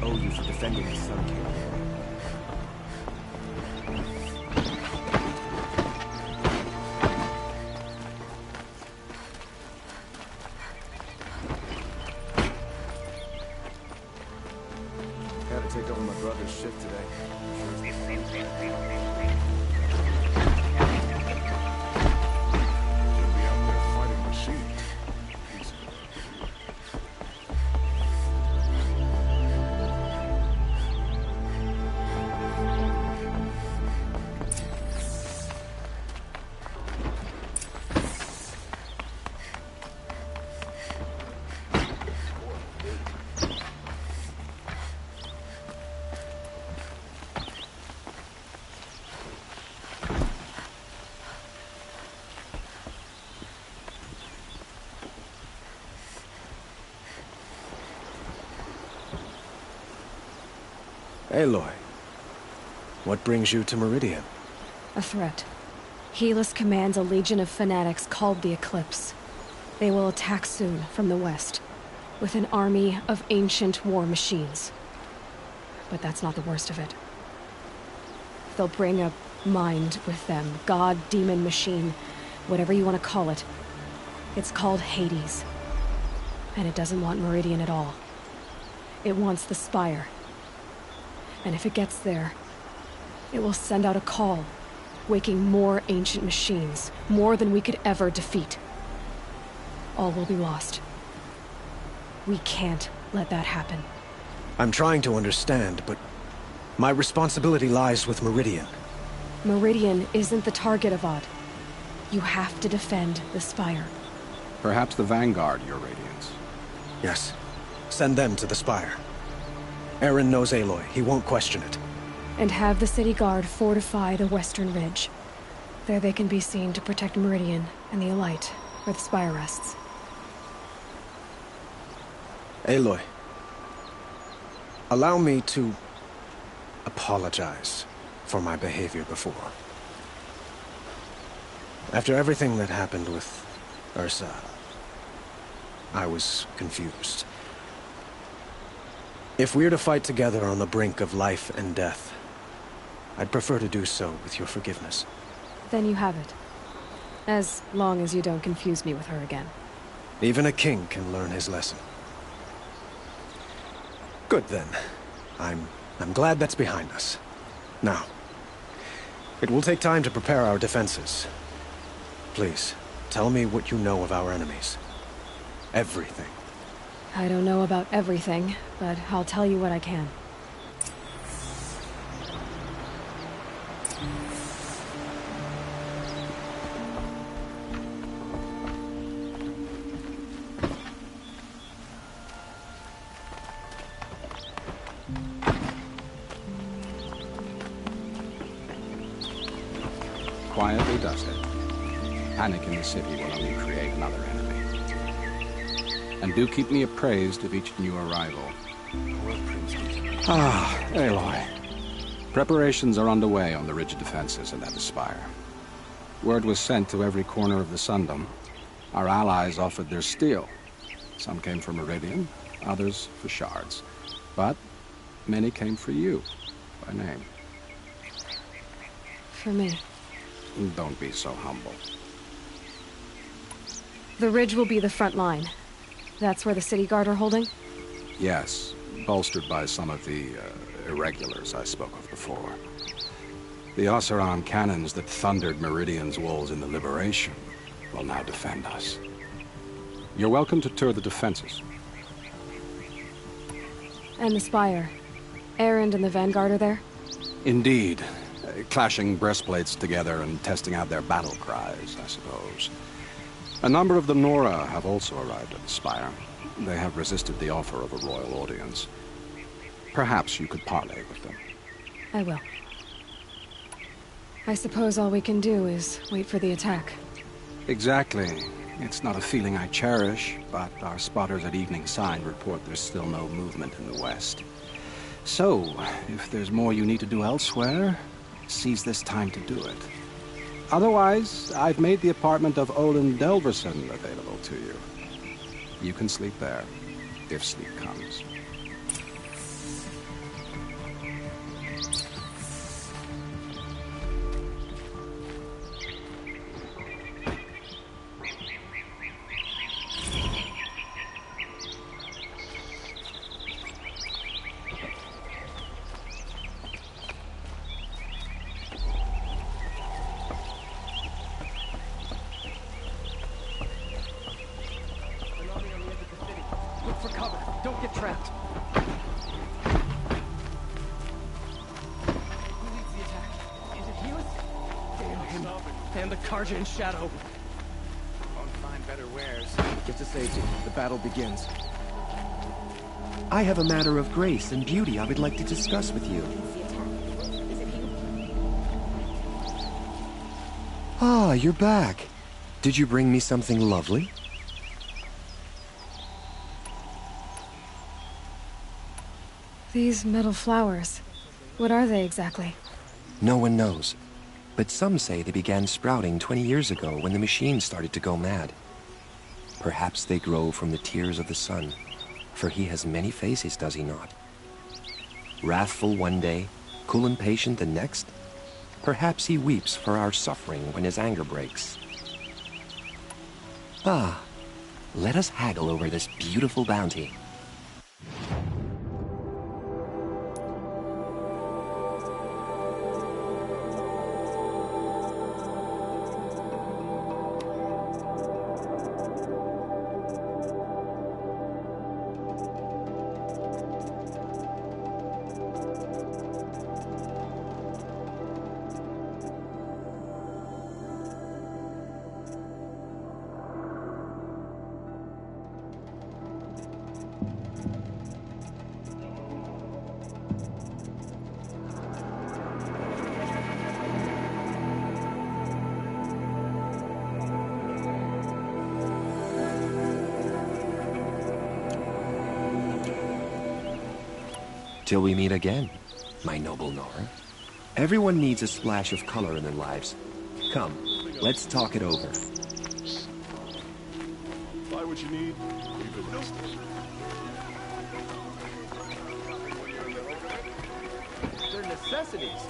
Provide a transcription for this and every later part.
owe you for defending the Sun King. Had to take over my brother's ship today. You'll be out there fighting machines. Aloy, what brings you to Meridian? A threat. Helis commands a legion of fanatics called the Eclipse. They will attack soon from the west, with an army of ancient war machines. But that's not the worst of it. They'll bring a mind with them, god, demon, machine, whatever you want to call it. It's called Hades. And it doesn't want Meridian at all. It wants the Spire. And if it gets there, it will send out a call, waking more ancient machines, more than we could ever defeat. All will be lost. We can't let that happen. I'm trying to understand, but my responsibility lies with Meridian. Meridian isn't the target, Avad. You have to defend the Spire. Perhaps the Vanguard, Your Radiance. Yes. Send them to the Spire. Eren knows Aloy. He won't question it. And have the city guard fortify the western ridge. There they can be seen to protect Meridian and the Elite, where the Spire rests. Aloy, allow me to apologize for my behavior before. After everything that happened with Ursa, I was confused. If we're to fight together on the brink of life and death, I'd prefer to do so with your forgiveness. Then you have it. As long as you don't confuse me with her again. Even a king can learn his lesson. Good then. I'm glad that's behind us. Now, it will take time to prepare our defenses. Please, tell me what you know of our enemies. Everything. I don't know about everything, but I'll tell you what I can. Quietly does it. Panic in the city will only create another enemy. And do keep me appraised of each new arrival. Aloy. Preparations are underway on the ridge defenses and at the Spire. Word was sent to every corner of the Sundom. Our allies offered their steel. Some came for Meridian, others for shards. But many came for you, by name. For me. Don't be so humble. The ridge will be the front line. That's where the city guard are holding? Yes, bolstered by some of the irregulars I spoke of before. The Oseram cannons that thundered Meridian's walls in the Liberation will now defend us. You're welcome to tour the defenses. And the Spire. Erend and the Vanguard are there? Indeed. Clashing breastplates together and testing out their battle cries, I suppose. A number of the Nora have also arrived at the Spire. They have resisted the offer of a royal audience. Perhaps you could parley with them. I will. I suppose all we can do is wait for the attack. Exactly. It's not a feeling I cherish, but our spotters at Evening Sign report there's still no movement in the west. So, if there's more you need to do elsewhere, seize this time to do it. Otherwise, I've made the apartment of Olin Delverson available to you. You can sleep there, if sleep comes. Look for cover. Don't get trapped. Who leads the attack? Is it Helis? Damn him. And the Karja in shadow. Won't find better wares. Get to safety. The battle begins. I have a matter of grace and beauty I would like to discuss with you. Ah, you're back. Did you bring me something lovely? These metal flowers. What are they exactly? No one knows. But some say they began sprouting 20 years ago when the machine started to go mad. Perhaps they grow from the tears of the sun, for he has many faces, does he not? Wrathful one day, cool and patient the next. Perhaps he weeps for our suffering when his anger breaks. Ah, let us haggle over this beautiful bounty. Till we meet again, my noble Nora. Everyone needs a splash of color in their lives. Come, let's talk it over. Buy what you need, leave the rest. They're necessities.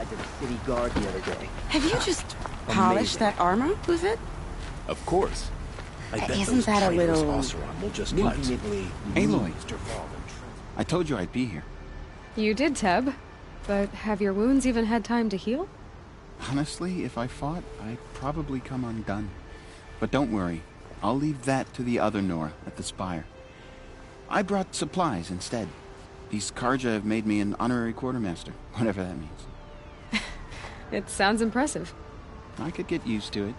To the city guard the other day. Have you just polished that armor with it? Of course. I bet Isn't those that a traitors little Oseram will just Conveniently Aloy, used or fallen. I told you I'd be here. You did, Teb. But have your wounds even had time to heal? Honestly, if I fought, I'd probably come undone. But don't worry, I'll leave that to the other Nora at the Spire. I brought supplies instead. These Karja have made me an honorary quartermaster, whatever that means. It sounds impressive. I could get used to it.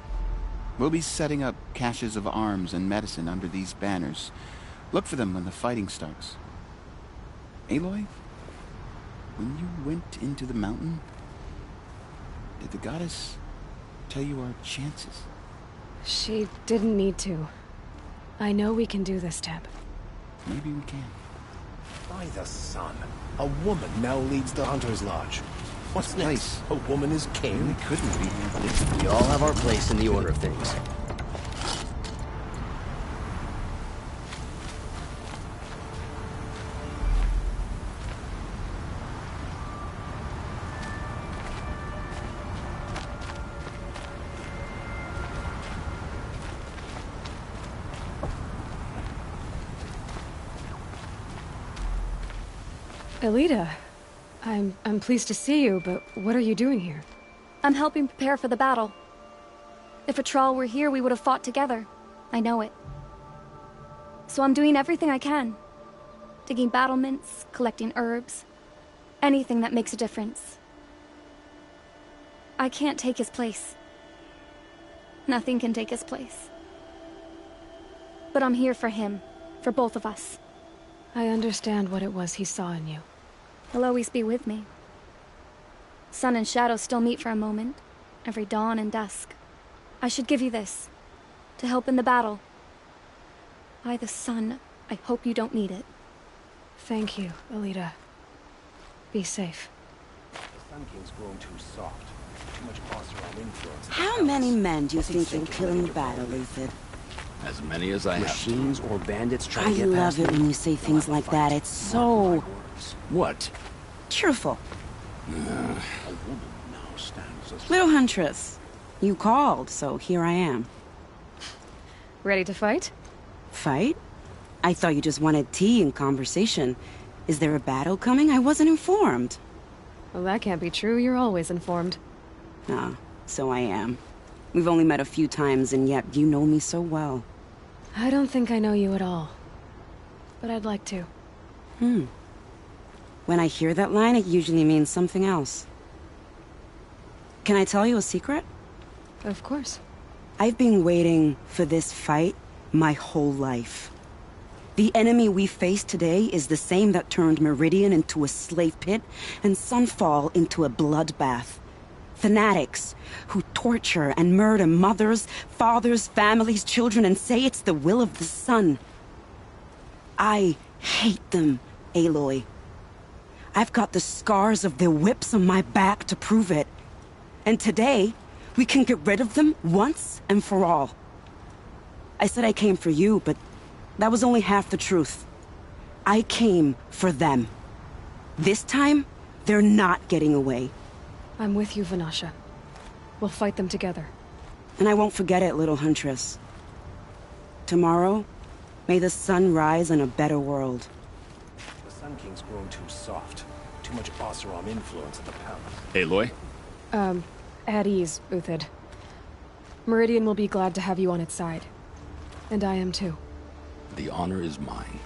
We'll be setting up caches of arms and medicine under these banners. Look for them when the fighting starts. Aloy, when you went into the mountain, Did the goddess tell you our chances? She didn't need to. I know we can do this, Teb. Maybe we can. By the sun. A woman now leads the Hunter's Lodge. What's next? place. A woman is king? We couldn't be here, but it's... We all have our place in the order of things. Elita, I'm pleased to see you, but what are you doing here? I'm helping prepare for the battle. If a Thrall were here, we would have fought together. I know it. So I'm doing everything I can. Digging battlements, collecting herbs. Anything that makes a difference. I can't take his place. Nothing can take his place. But I'm here for him. For both of us. I understand what it was he saw in you. He'll always be with me. Sun and shadow still meet for a moment. Every dawn and dusk. I should give you this. To help in the battle. By the sun, I hope you don't need it. Thank you, Elita. Be safe. The Sun King's grown too soft. Too much Oseram influence. How many men do you think you'll kill in the battle, Luther? As many as I have. Machines or bandits try I to get love past it me? when you say things like that. It's so What? cheerful. A woman now stands as... Little Huntress, you called, so here I am. Ready to fight? Fight? I thought you just wanted tea and conversation. Is there a battle coming? I wasn't informed. Well, that can't be true. You're always informed. Ah, so I am. We've only met a few times, and yet you know me so well. I don't think I know you at all. But I'd like to. When I hear that line, it usually means something else. Can I tell you a secret? Of course. I've been waiting for this fight my whole life. The enemy we face today is the same that turned Meridian into a slave pit and Sunfall into a bloodbath. Fanatics who torture and murder mothers, fathers, families, children, and say it's the will of the sun. I hate them, Aloy. I've got the scars of their whips on my back to prove it. And today, we can get rid of them once and for all. I said I came for you, but that was only half the truth. I came for them. This time, they're not getting away. I'm with you, Vanasha. We'll fight them together. And I won't forget it, little Huntress. Tomorrow, may the sun rise in a better world. The Sun King's grown too soft. Too much Oseram influence at the palace. Aloy? At ease, Uthid. Meridian will be glad to have you on its side. And I am too. The honor is mine.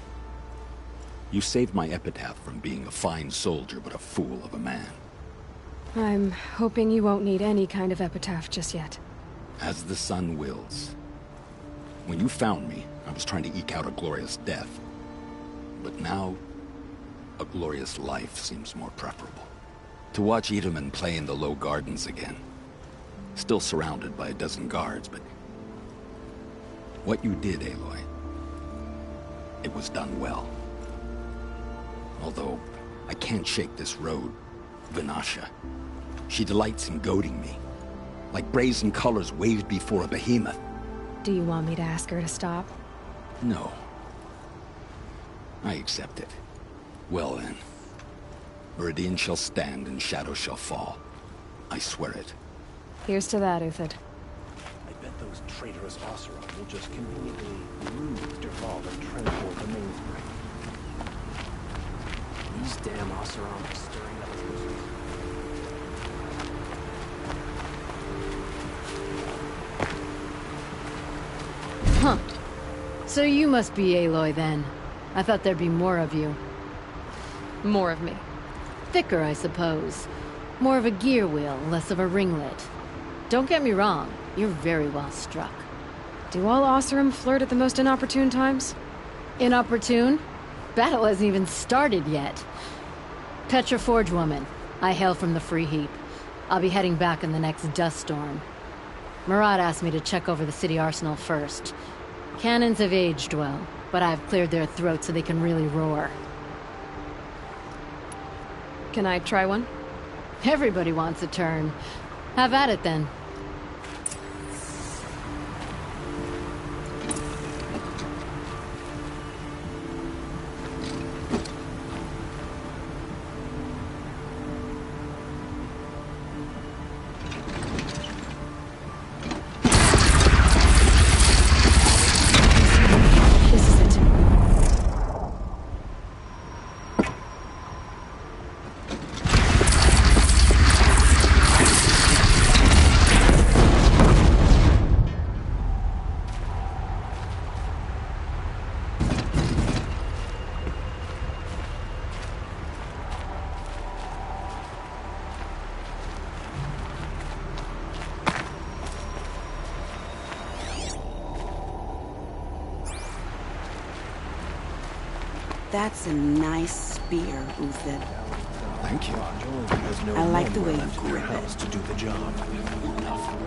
You saved my epitaph from being a fine soldier, but a fool of a man. I'm hoping you won't need any kind of epitaph just yet. As the sun wills. When you found me, I was trying to eke out a glorious death. But now, a glorious life seems more preferable. To watch Edelman play in the low gardens again. Still surrounded by a dozen guards, but... what you did, Aloy, it was done well. Although, I can't shake this road, Vanasha. She delights in goading me. Like brazen colors waved before a behemoth. Do you want me to ask her to stop? No. I accept it. Well then. Meridian shall stand and shadow shall fall. I swear it. Here's to that, Uthid. I bet those traitorous Oseram will just conveniently bruise Derval and transport the mainspring. These damn Oseram are stirring up losers. Huh. So you must be Aloy then. I thought there'd be more of you. More of me. Thicker, I suppose. More of a gear wheel, less of a ringlet. Don't get me wrong, you're very well struck. Do all Oseram flirt at the most inopportune times? Inopportune? Battle hasn't even started yet. Petra Forge woman. I hail from the Free Heap. I'll be heading back in the next dust storm. Murat asked me to check over the city arsenal first. Cannons have aged well, but I've cleared their throats so they can really roar. Can I try one? Everybody wants a turn. Have at it then. That's a nice spear, Uthed. Thank you. There's no I like the more way you left in your grip it. house to do the job. Enough.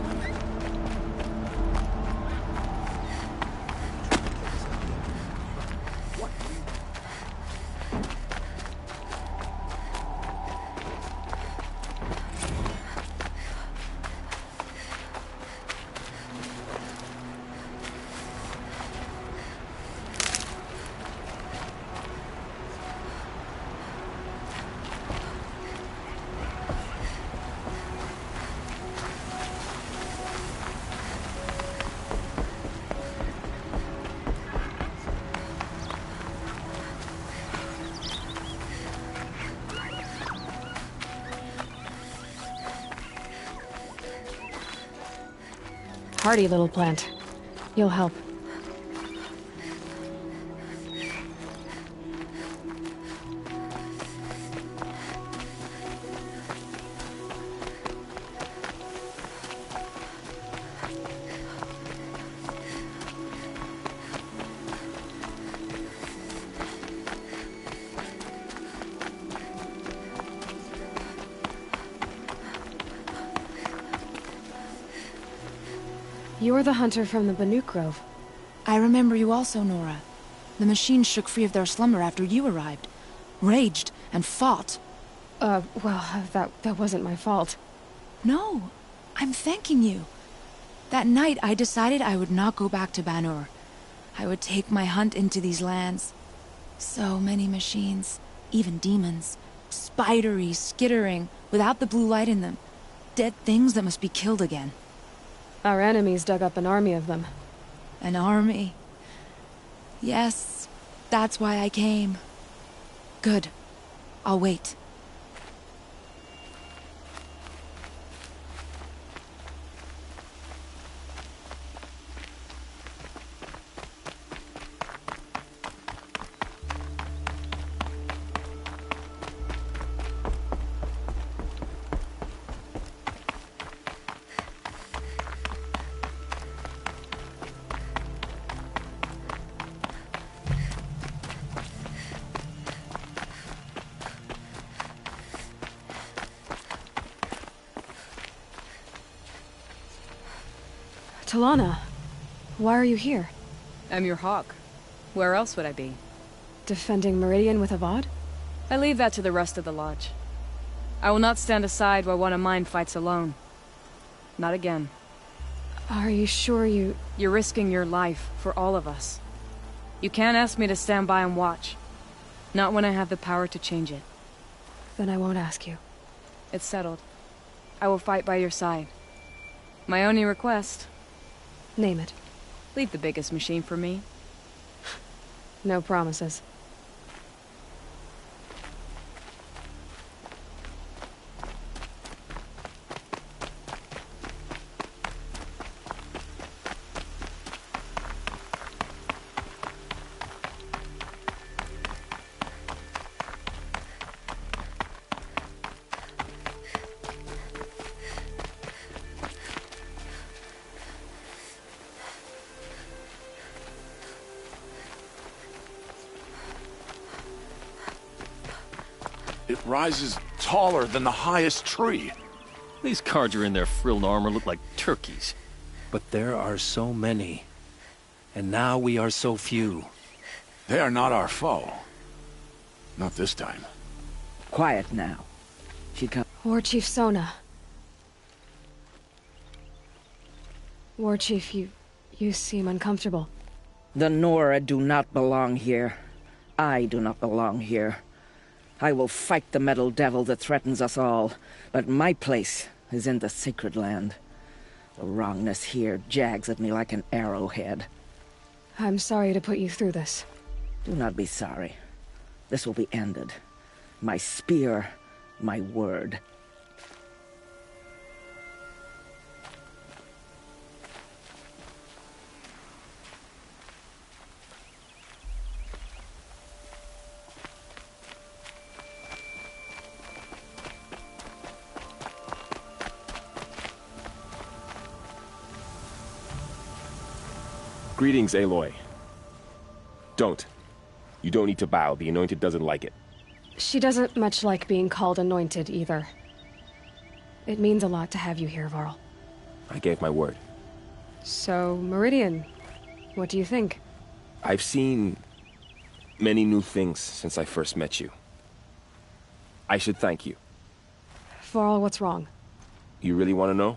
Hardy little plant. You'll help. You're the hunter from the Banuk Grove. I remember you also, Nora. The machines shook free of their slumber after you arrived. Raged and fought. Well, that wasn't my fault. No, I'm thanking you. That night, I decided I would not go back to Banur. I would take my hunt into these lands. So many machines, even demons. Spidery, skittering, without the blue light in them. Dead things that must be killed again. Our enemies dug up an army of them. An army? Yes, that's why I came. Good. I'll wait. Talana, why are you here? I'm your hawk. Where else would I be? Defending Meridian with Avad? I leave that to the rest of the Lodge. I will not stand aside while one of mine fights alone. Not again. Are you sure you... You're risking your life for all of us. You can't ask me to stand by and watch. Not when I have the power to change it. Then I won't ask you. It's settled. I will fight by your side. My only request... Name it. Leave the biggest machine for me. No promises. It rises taller than the highest tree. These Carja in their frilled armor look like turkeys. But there are so many. And now we are so few. They are not our foe. Not this time. Quiet now. She come. War Chief Sona. War Chief, you seem uncomfortable. The Nora do not belong here. I do not belong here. I will fight the metal devil that threatens us all, but my place is in the sacred land. The wrongness here jags at me like an arrowhead. I'm sorry to put you through this. Do not be sorry. This will be ended. My spear, my word. Greetings, Aloy. Don't. You don't need to bow. The Anointed doesn't like it. She doesn't much like being called Anointed, either. It means a lot to have you here, Varl. I gave my word. So, Meridian, what do you think? I've seen many new things since I first met you. I should thank you. Varl, what's wrong? You really want to know?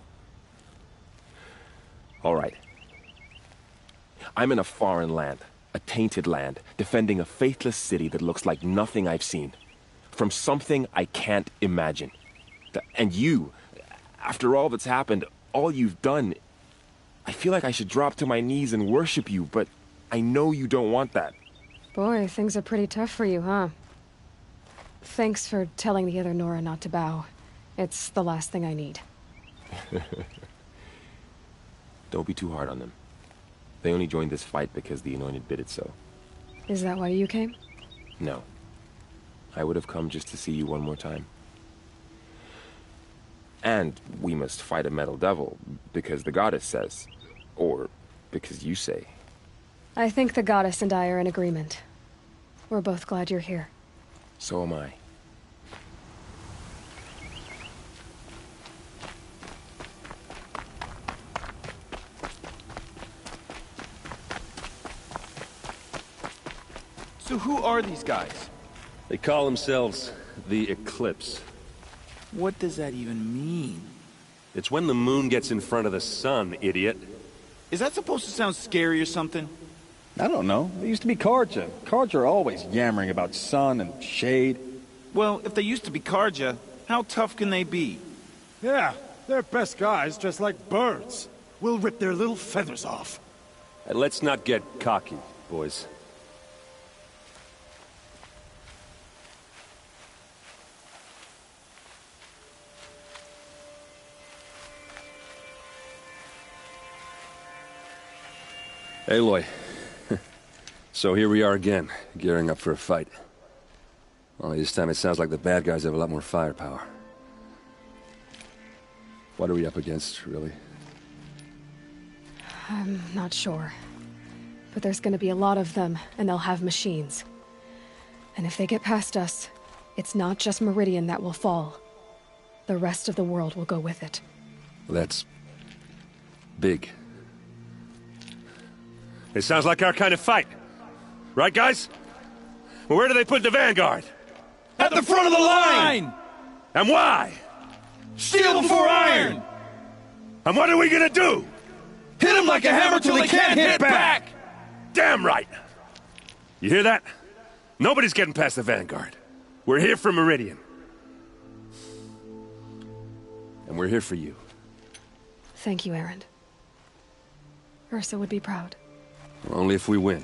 All right. I'm in a foreign land, a tainted land, defending a faithless city that looks like nothing I've seen. From something I can't imagine. And you, after all that's happened, all you've done, I feel like I should drop to my knees and worship you, but I know you don't want that. Boy, things are pretty tough for you, huh? Thanks for telling the other Nora not to bow. It's the last thing I need. Don't be too hard on them. They only joined this fight because the Anointed bid it so. Is that why you came? No. I would have come just to see you one more time. And we must fight a metal devil, because the goddess says. Or because you say. I think the goddess and I are in agreement. We're both glad you're here. So am I. So who are these guys? They call themselves the Eclipse. What does that even mean? It's when the moon gets in front of the sun, idiot. Is that supposed to sound scary or something? I don't know. They used to be Carja. Carja are always yammering about sun and shade. Well, if they used to be Carja, how tough can they be? Yeah, they're best guys dressed like birds. We'll rip their little feathers off. And let's not get cocky, boys. Aloy. So here we are again, gearing up for a fight. Only this time it sounds like the bad guys have a lot more firepower. What are we up against, really? I'm not sure. But there's gonna be a lot of them, and they'll have machines. And if they get past us, it's not just Meridian that will fall. The rest of the world will go with it. That's big. It sounds like our kind of fight. Right, guys? Well, where do they put the Vanguard? At the front of the line! And why? Steel before iron! And what are we gonna do? Hit them like a hammer till they can't hit back! Damn right! You hear that? Nobody's getting past the Vanguard. We're here for Meridian. And we're here for you. Thank you, Erend. Ursa would be proud. Only if we win.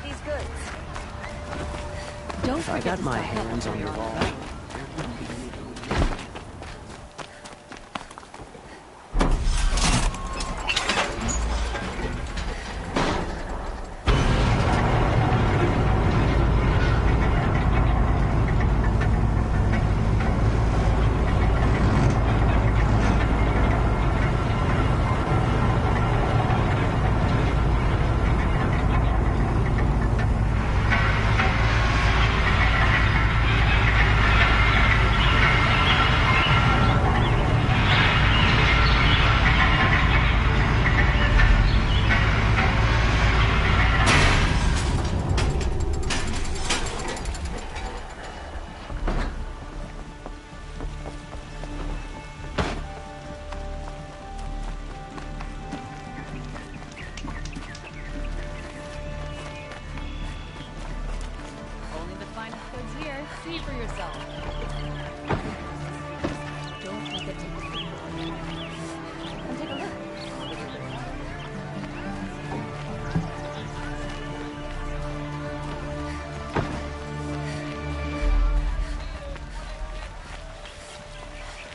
these goods. Don't forget to my hands on your wall. See for yourself. Don't forget to look and take a look.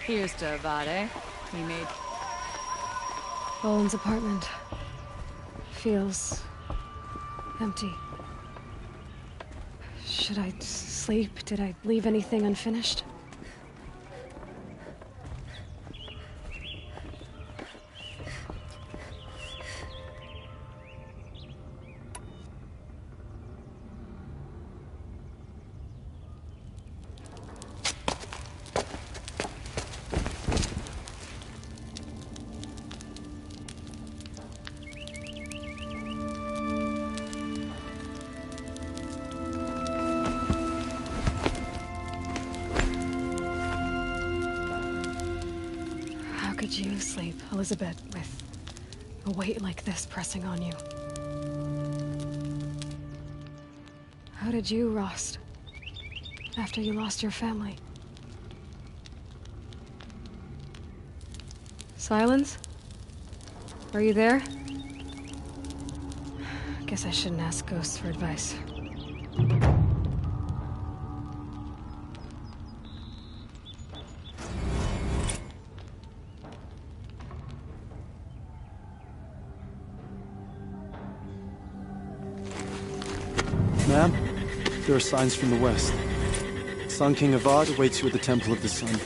Here's to Avade. He made Boland's apartment feels empty. Should I sleep? Did I leave anything unfinished? How could you sleep, Elizabeth, with a weight like this pressing on you? How did you rest after you lost your family? Silence? Are you there? Guess I shouldn't ask ghosts for advice. Ma'am, there are signs from the west. Sun King Avad awaits you at the Temple of the Sun.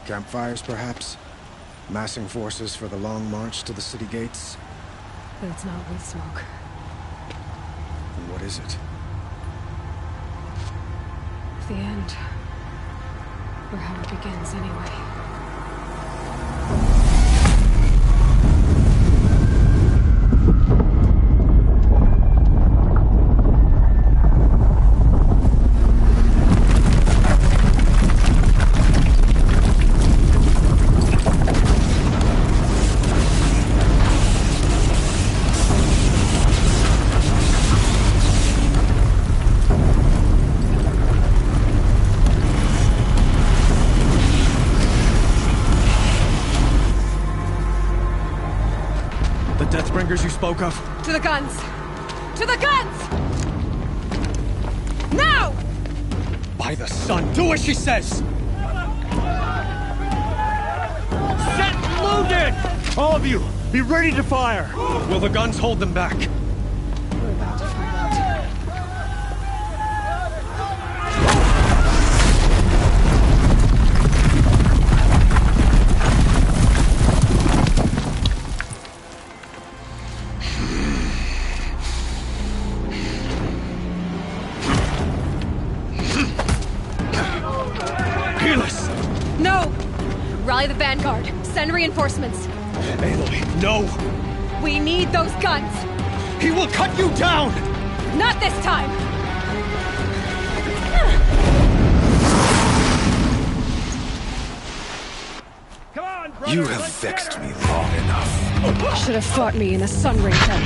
Campfires, perhaps? Massing forces for the long march to the city gates? But it's not with smoke. And what is it? The end. Or how it begins, anyway. Deathbringers you spoke of? To the guns! To the guns! Now! By the sun, do as she says! Set loaded! All of you, be ready to fire! Will the guns hold them back? We're about to find out. No! Rally the vanguard. Send reinforcements. Aloy, no! We need those guns! He will cut you down! Not this time! You have vexed me long enough. Should have fought me in a sun ring then.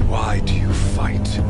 Why do you fight?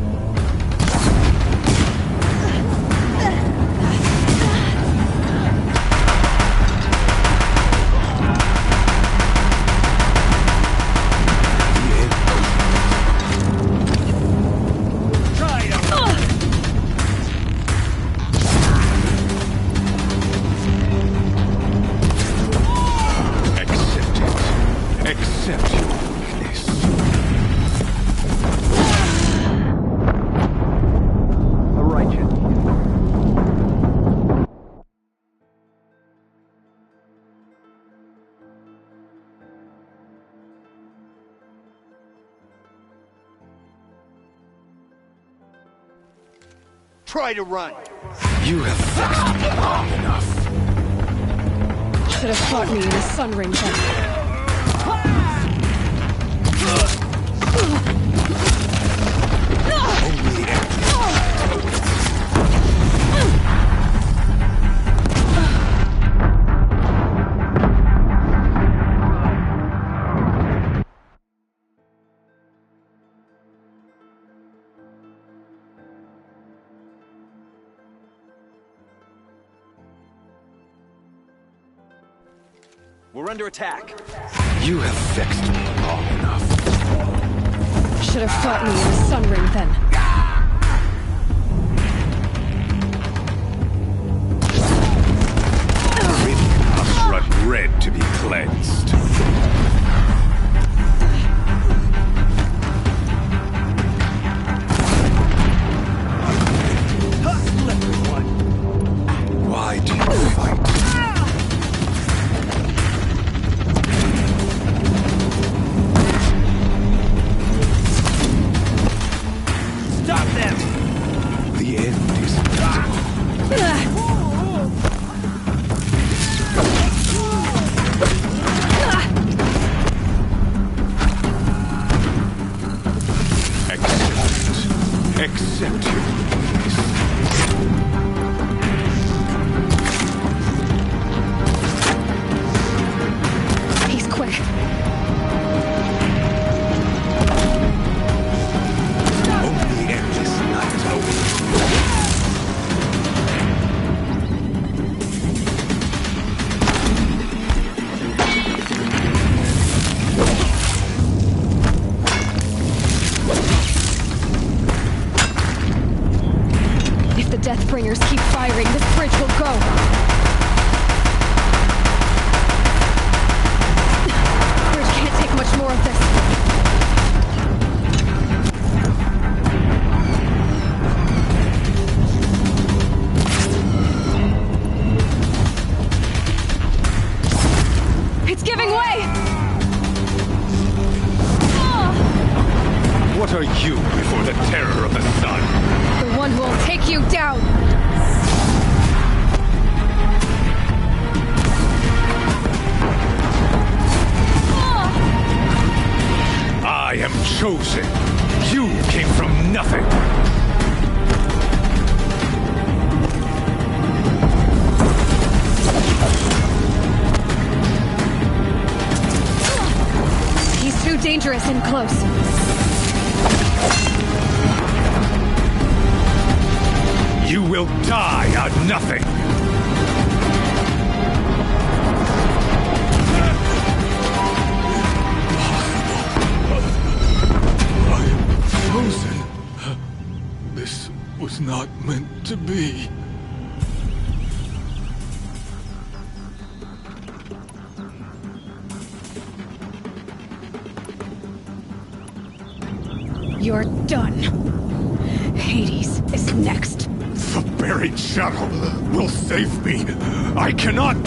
Try to run. You have vexed me long enough. Should have fought me in a sun ring then. We're under attack. You have vexed me long enough. Should have fought me in a sun ring then. Meridian must run red to be cleansed. Why do you fight? Stop them! The end is Accept your weakness. He's quick. Only endless night awaits. If the Deathbringers keep firing, this bridge will go. Bridge can't take much more of this. It's giving way! What are you before the terror of the sun? The one who will take you down! I am chosen. You came from nothing. He's too dangerous and close. You will die on nothing. Chosen. This was not meant to be. You're done. Hades is next. The buried shuttle will save me. I cannot.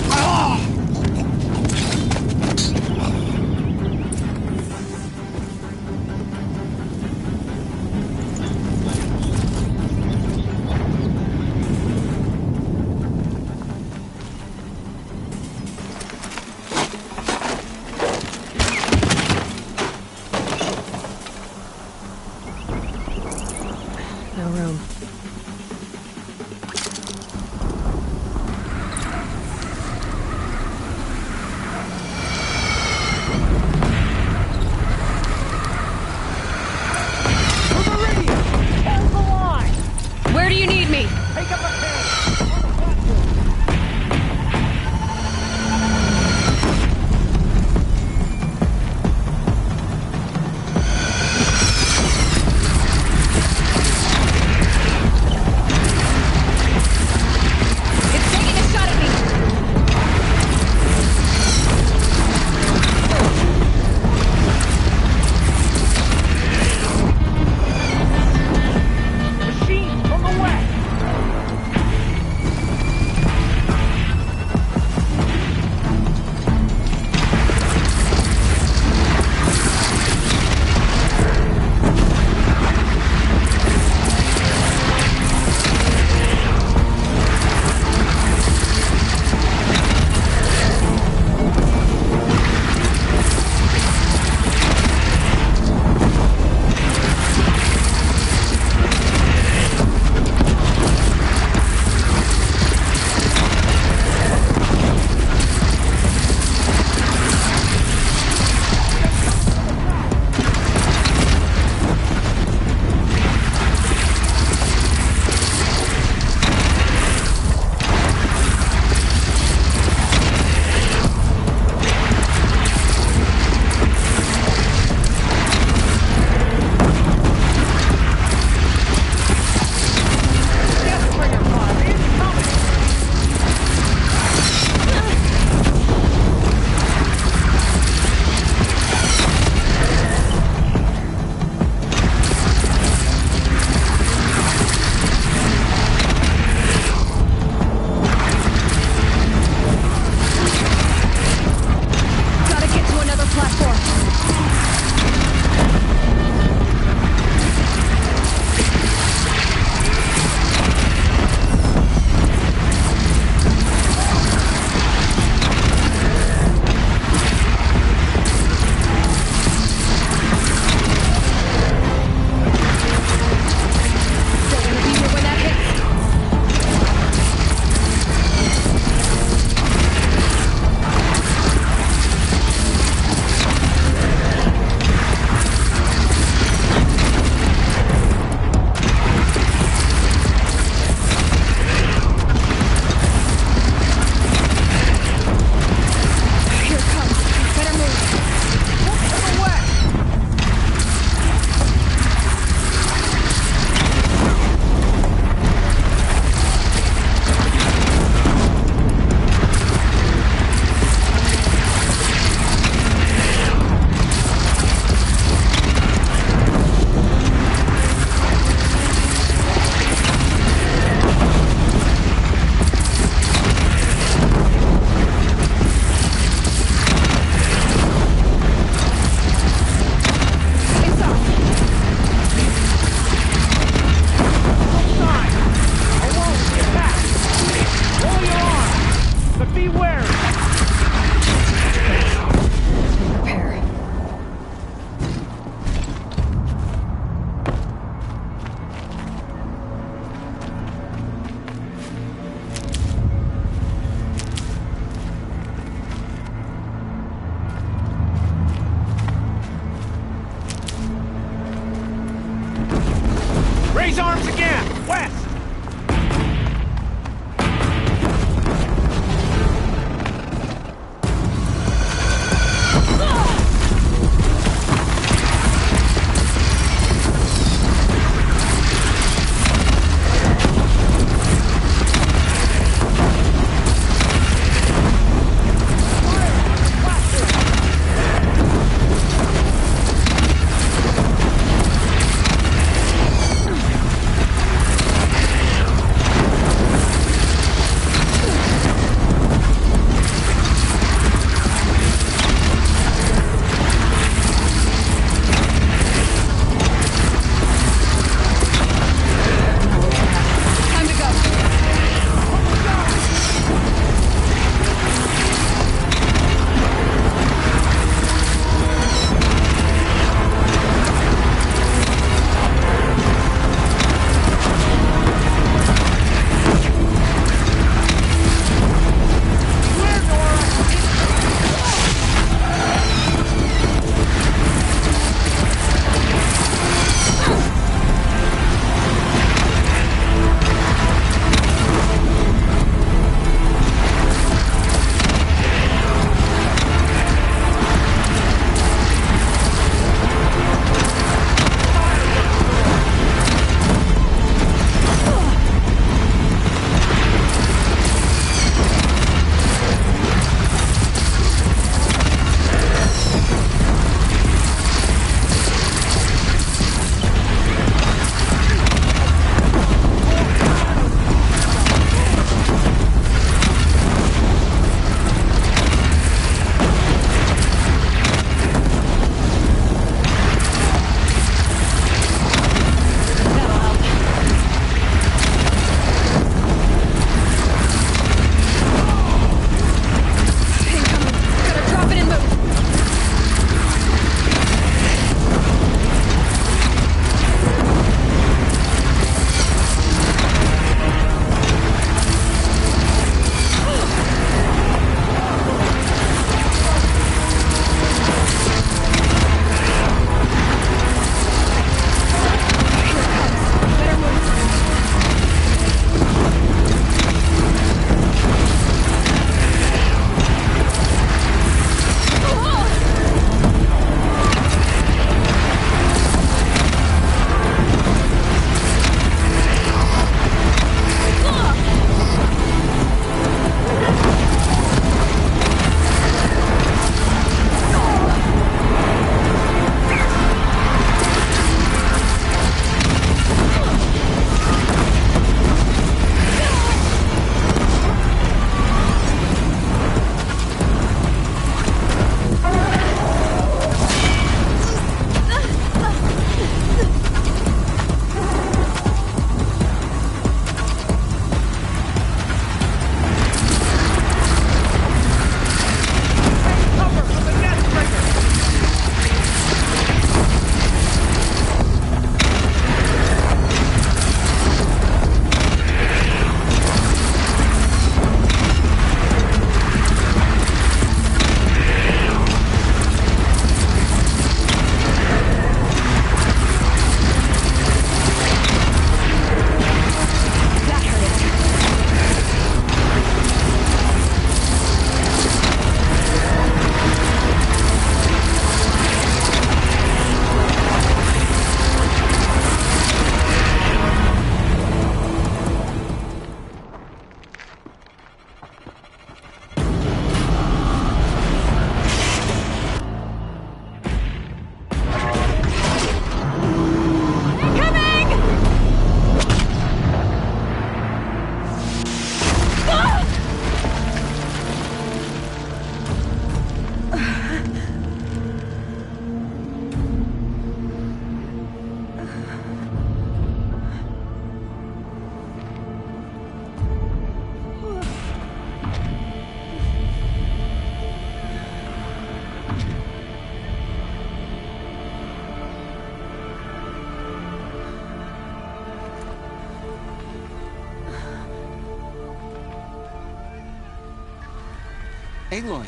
Aloy!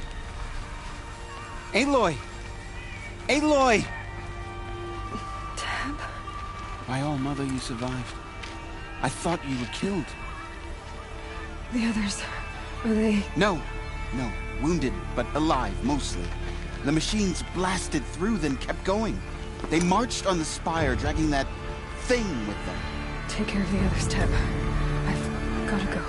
Aloy! Aloy! Tab? My own mother, you survived. I thought you were killed. The others, are they... No. Wounded, but alive, mostly. The machines blasted through, then kept going. They marched on the spire, dragging that thing with them. Take care of the others, Tab. I've gotta go.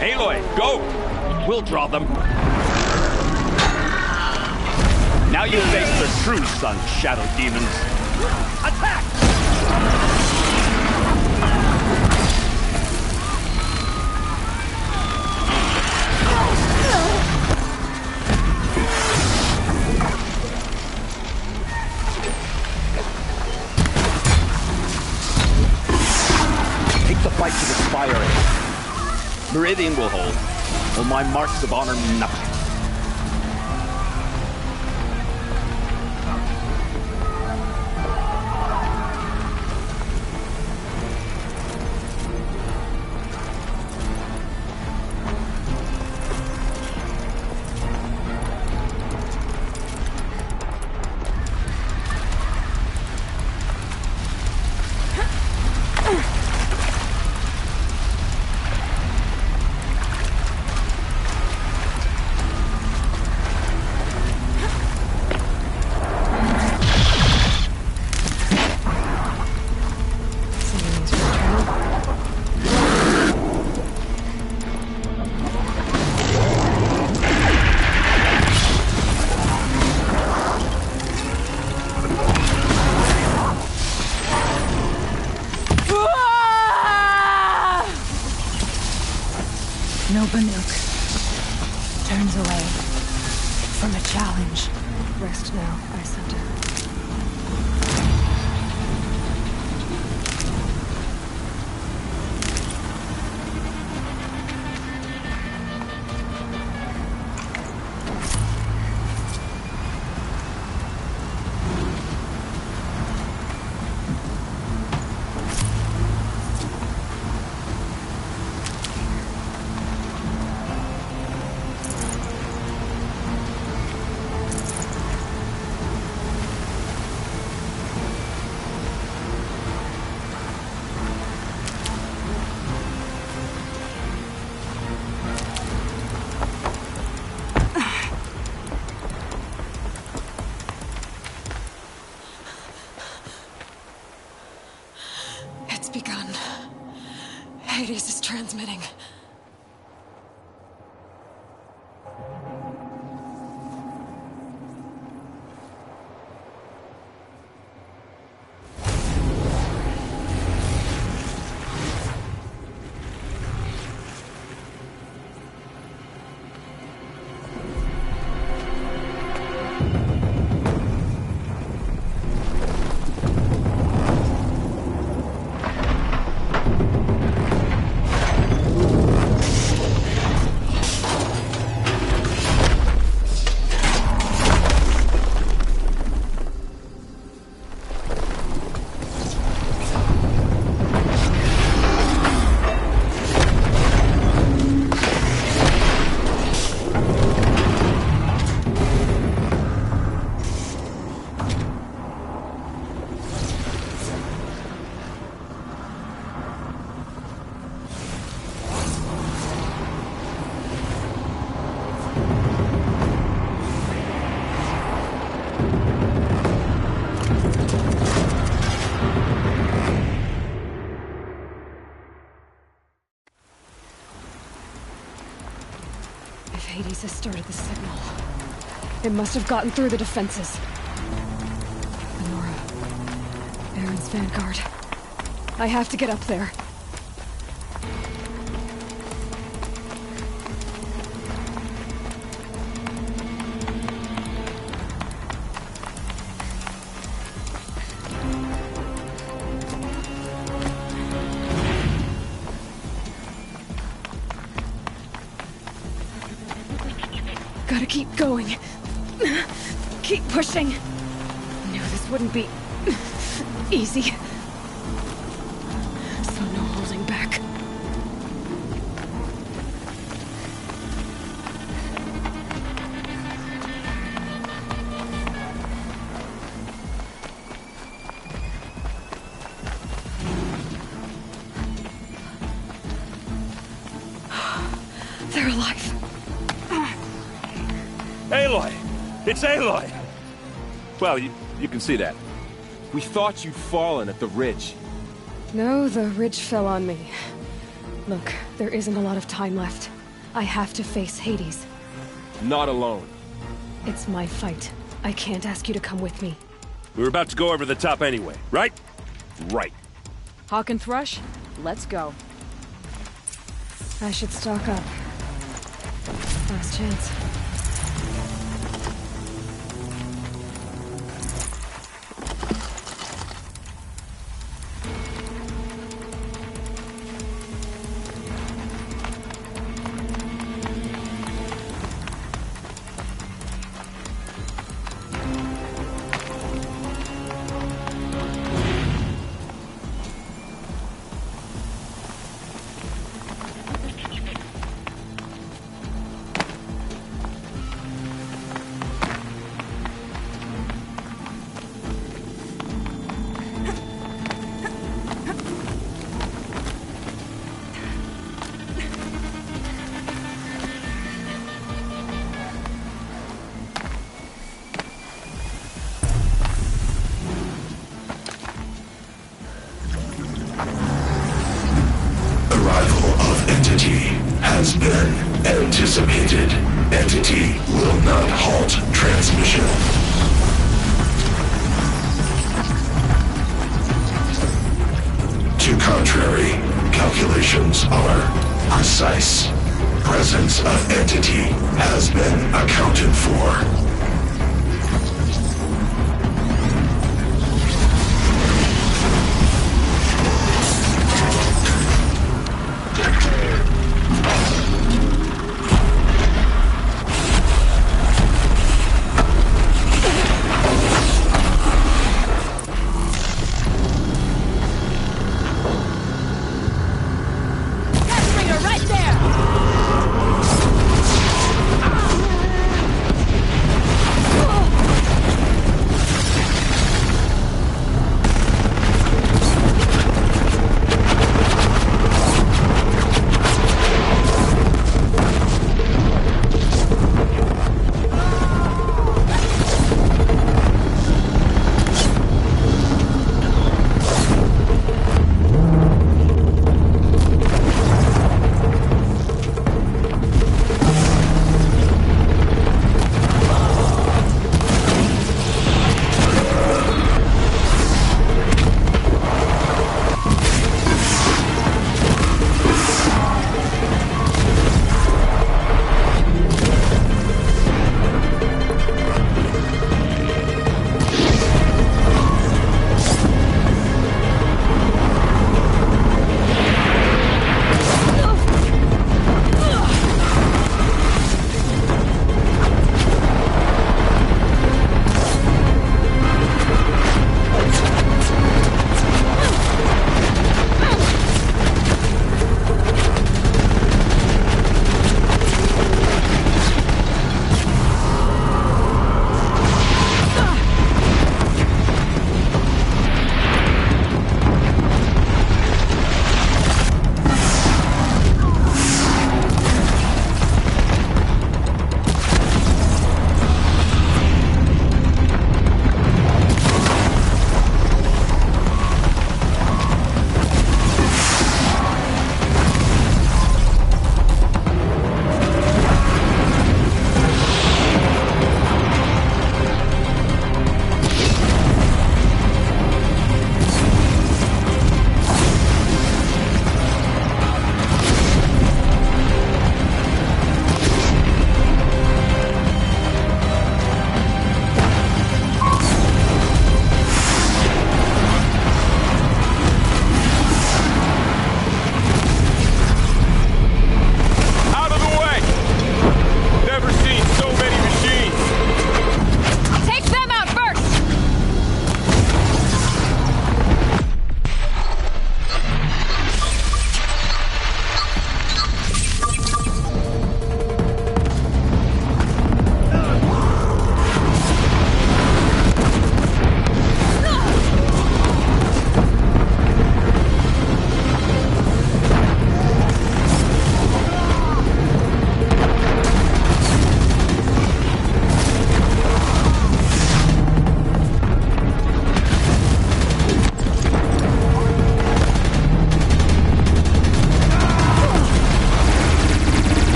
Aloy, go! We'll draw them. Now you face the true sun, shadow demons. Attack! Take the fight to the spire. Meridian will hold. Will my marks of honor mean nothing? Banuk turns away from a challenge. Rest now, I sent her. It's begun. Hades is transmitting. Hades has started the signal. It must have gotten through the defenses. Nora, Aaron's vanguard. I have to get up there. Gotta keep going. Keep pushing. Knew this wouldn't be easy. So no holding back. They're alive. Aloy! It's Aloy! Well, you can see that. We thought you'd fallen at the ridge. No, the ridge fell on me. Look, there isn't a lot of time left. I have to face Hades. Not alone. It's my fight. I can't ask you to come with me. We were about to go over the top anyway, right? Right. Hawk and Thrush, let's go. I should stock up. Last chance. Has been anticipated. Entity will not halt transmission. To contrary, calculations are precise. Presence of entity has been accounted for.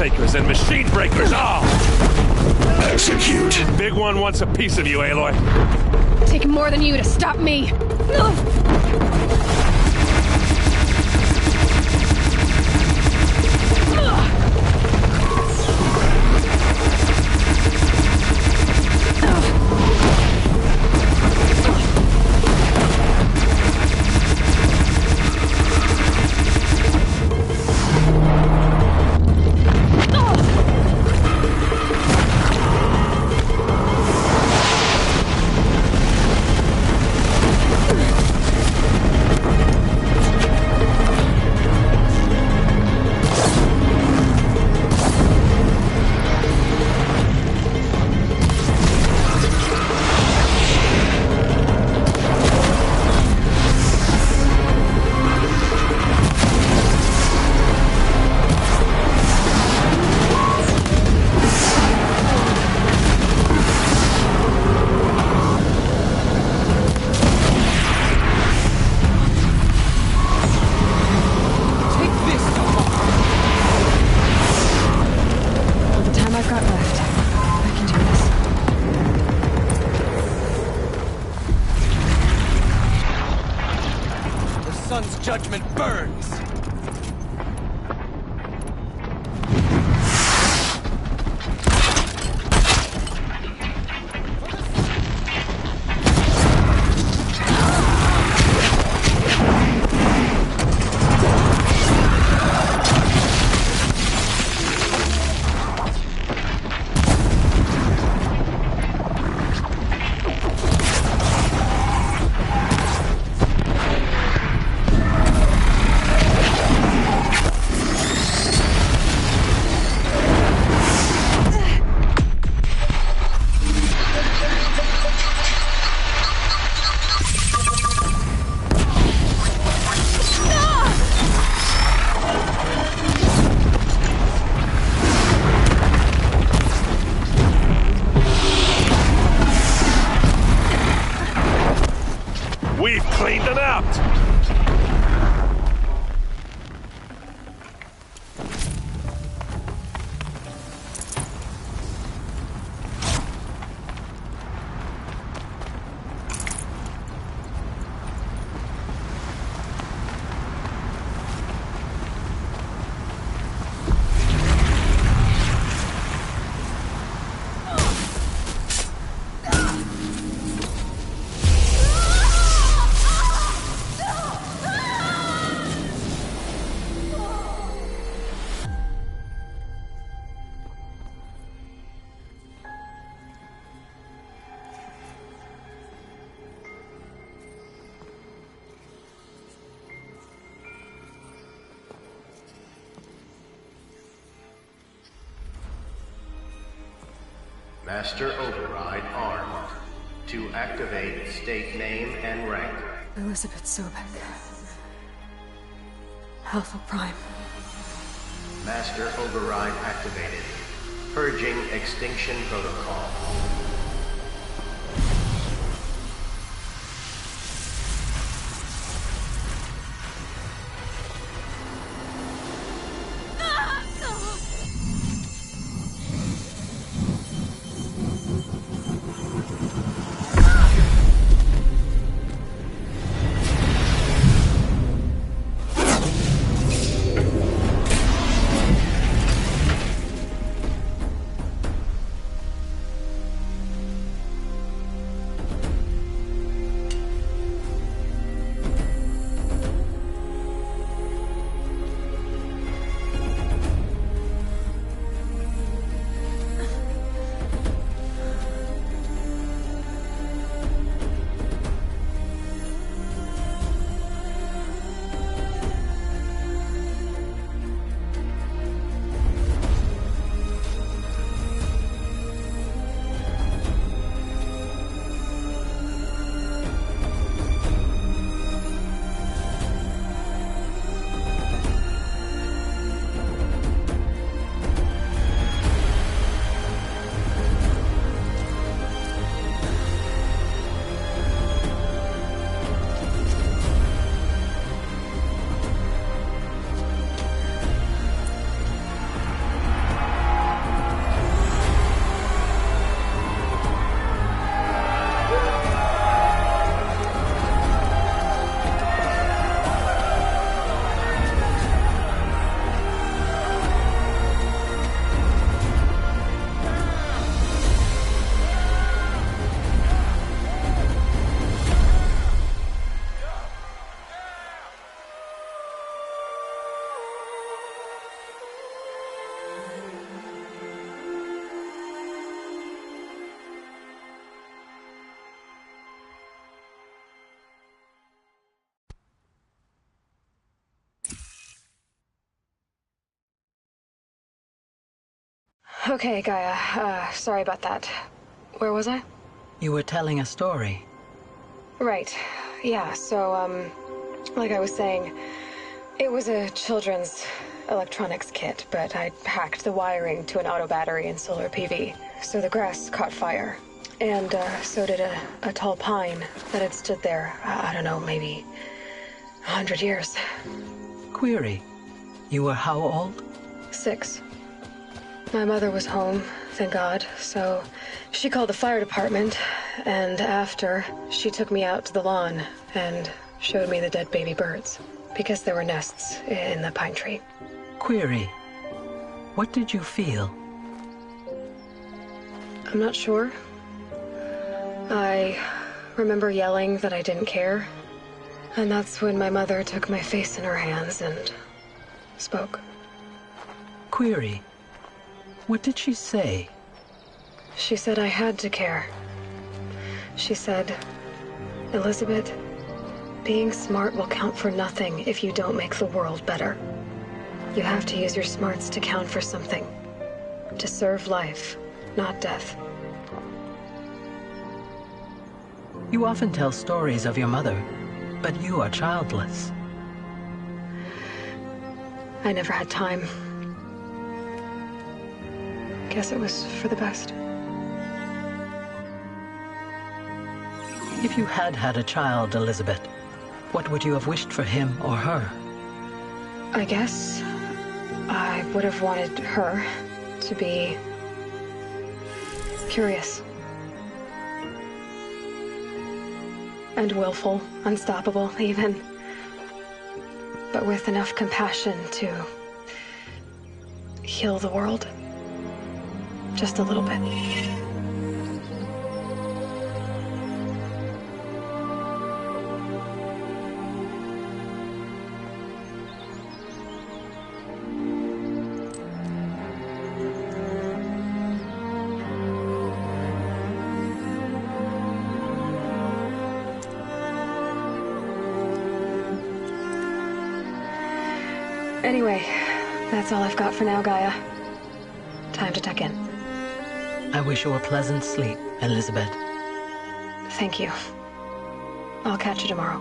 takers and machine breakers all! Execute. Big one wants a piece of you, Aloy. Take more than you to stop me! Judgment burns! We've cleaned them out! Master Override armed. To activate, state name and rank. Elizabeth Sobek. Alpha Prime. Master Override activated. Purging extinction protocol. Okay, Gaia. Sorry about that. Where was I? You were telling a story. Right. Yeah, so, like I was saying, it was a children's electronics kit, but I hacked the wiring to an auto battery and solar PV. So the grass caught fire. And, so did a tall pine that had stood there, I don't know, maybe 100 years. Query. You were how old? 6. My mother was home, thank God, so she called the fire department, and after, she took me out to the lawn and showed me the dead baby birds, because there were nests in the pine tree. Query. What did you feel? I'm not sure. I remember yelling that I didn't care, and that's when my mother took my face in her hands and spoke. Query. What did she say? She said I had to care. She said, Elizabeth, being smart will count for nothing if you don't make the world better. You have to use your smarts to count for something. To serve life, not death. You often tell stories of your mother, but you are childless. I never had time. Guess it was for the best. If you had had a child, Elizabeth, what would you have wished for him or her? I guess I would have wanted her to be curious. And willful, unstoppable, even. But with enough compassion to heal the world. Just a little bit. Anyway, that's all I've got for now, Gaia. Time to tuck in. I wish you a pleasant sleep, Elizabeth. Thank you. I'll catch you tomorrow.